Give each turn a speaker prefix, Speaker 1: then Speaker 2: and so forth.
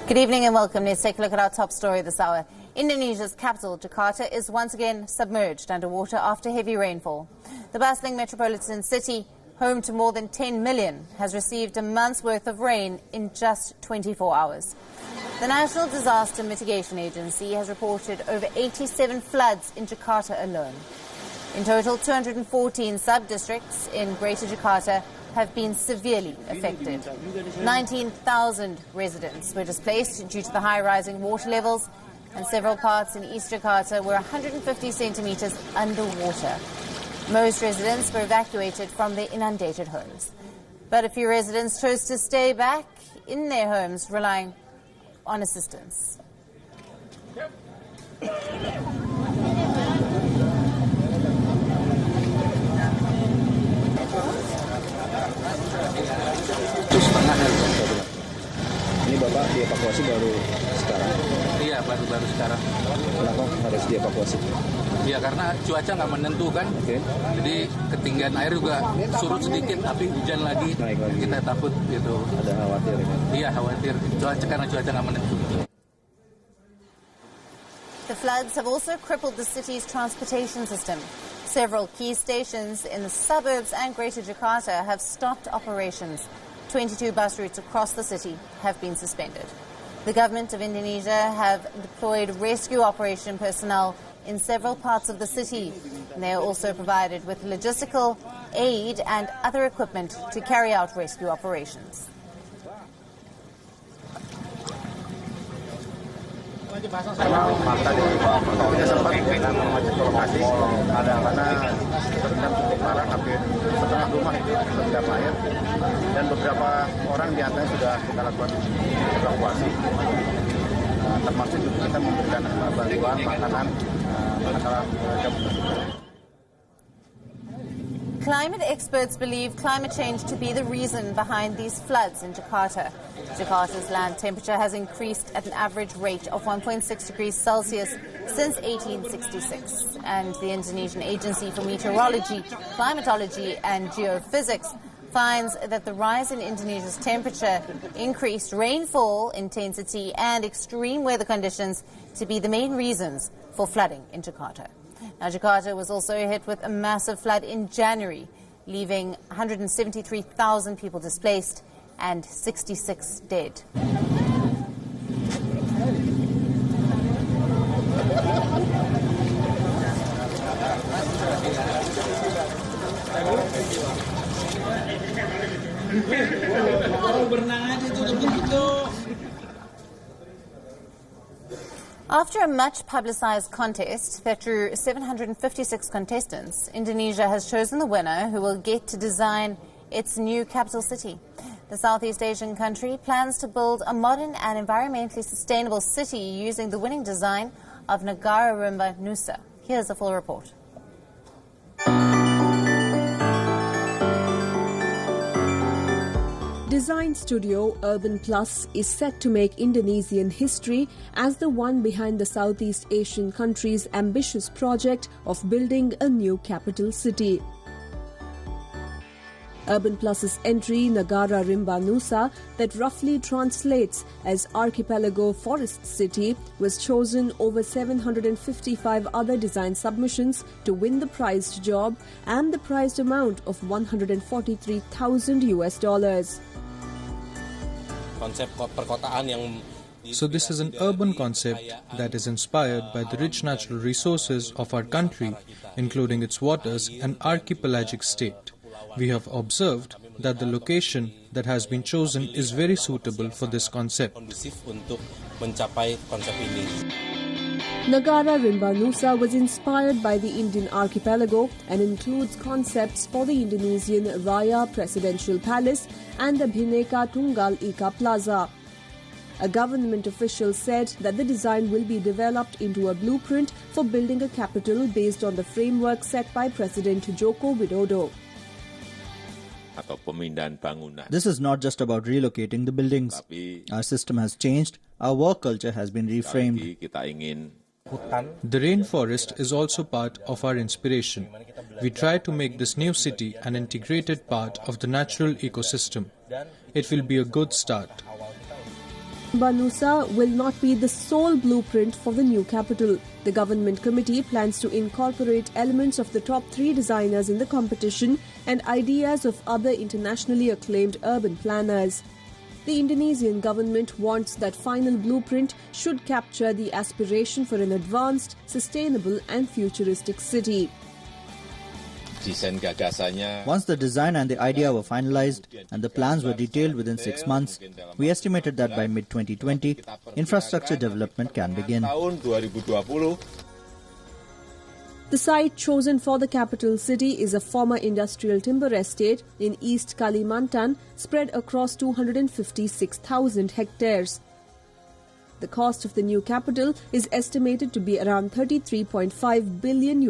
Speaker 1: Good evening and welcome. Let's take a look at our top story this hour. Indonesia's capital, Jakarta, is once again submerged underwater after heavy rainfall. The bustling metropolitan city, home to more than 10 million, has received a month's worth of rain in just 24 hours. The National Disaster Mitigation Agency has reported over 87 floods in Jakarta alone. In total, 214 sub-districts in Greater Jakarta have been severely affected. 19,000 residents were displaced due to the high rising water levels, and several parts in East Jakarta were 150 centimeters underwater. Most residents were evacuated from their inundated homes. But a few residents chose to stay back in their homes, relying on assistance.
Speaker 2: Ini Bapak dievakuasi baru sekarang?
Speaker 3: Iya, baru sekarang.
Speaker 2: Kenapa harus dievakuasi?
Speaker 3: Iya, karena cuaca nggak menentu kan.
Speaker 2: Okay.
Speaker 3: Jadi ketinggian air juga surut sedikit, tapi hujan lagi.
Speaker 2: Naik lagi.
Speaker 3: Kita takut gitu.
Speaker 2: Ada khawatir ya?
Speaker 3: Iya, khawatir. Karena cuaca nggak menentu.
Speaker 1: The floods have also crippled the city's transportation system. Several key stations in the suburbs and Greater Jakarta have stopped operations. 22 bus routes across the city have been suspended. The government of Indonesia have deployed rescue operation personnel in several parts of the city. And they are also provided with logistical aid and other equipment to carry out rescue operations.
Speaker 2: Fakta di kita sempat mengecek lokasi karena terendam cukup parah, hampir setengah rumah itu terendam air, dan beberapa orang di antaranya sudah kita lakukan evakuasi, termasuk juga kita memberikan bantuan makanan manakala mereka membutuhkan.
Speaker 1: Climate experts believe climate change to be the reason behind these floods in Jakarta. Jakarta's land temperature has increased at an average rate of 1.6 degrees Celsius since 1866. And the Indonesian Agency for Meteorology, Climatology and Geophysics finds that the rise in Indonesia's temperature, increased rainfall intensity and extreme weather conditions to be the main reasons for flooding in Jakarta. Now, Jakarta was also hit with a massive flood in January, leaving 173,000 people displaced and 66 dead. After a much-publicized contest that drew 756 contestants, Indonesia has chosen the winner, who will get to design its new capital city. The Southeast Asian country plans to build a modern and environmentally sustainable city using the winning design of Negara Rimba Nusa. Here's a full report.
Speaker 4: Design studio Urban Plus is set to make Indonesian history as the one behind the Southeast Asian country's ambitious project of building a new capital city. Urban Plus's entry, Negara Rimba Nusa, that roughly translates as Archipelago Forest City, was chosen over 755 other design submissions to win the prized job and the prized amount of $143,000 US.
Speaker 5: So this is an urban concept that is inspired by the rich natural resources of our country, including its waters and archipelagic state. We have observed that the location that has been chosen is very suitable for this concept.
Speaker 4: Negara Rimba Nusa was inspired by the Indian archipelago and includes concepts for the Indonesian Raya Presidential Palace and the Bhinneka Tunggal Ika Plaza. A government official said that the design will be developed into a blueprint for building a capital based on the framework set by President Joko Widodo.
Speaker 6: This is not just about relocating the buildings. Our system has changed, our work culture has been reframed.
Speaker 5: The rainforest is also part of our inspiration. We try to make this new city an integrated part of the natural ecosystem. It will be a good start.
Speaker 4: Nusa will not be the sole blueprint for the new capital. The government committee plans to incorporate elements of the top 3 designers in the competition and ideas of other internationally acclaimed urban planners. The Indonesian government wants that final blueprint should capture the aspiration for an advanced, sustainable and futuristic city.
Speaker 6: Once the design and the idea were finalized and the plans were detailed within 6 months, we estimated that by mid-2020, infrastructure development can begin.
Speaker 4: The site chosen for the capital city is a former industrial timber estate in East Kalimantan, spread across 256,000 hectares. The cost of the new capital is estimated to be around $33.5 billion.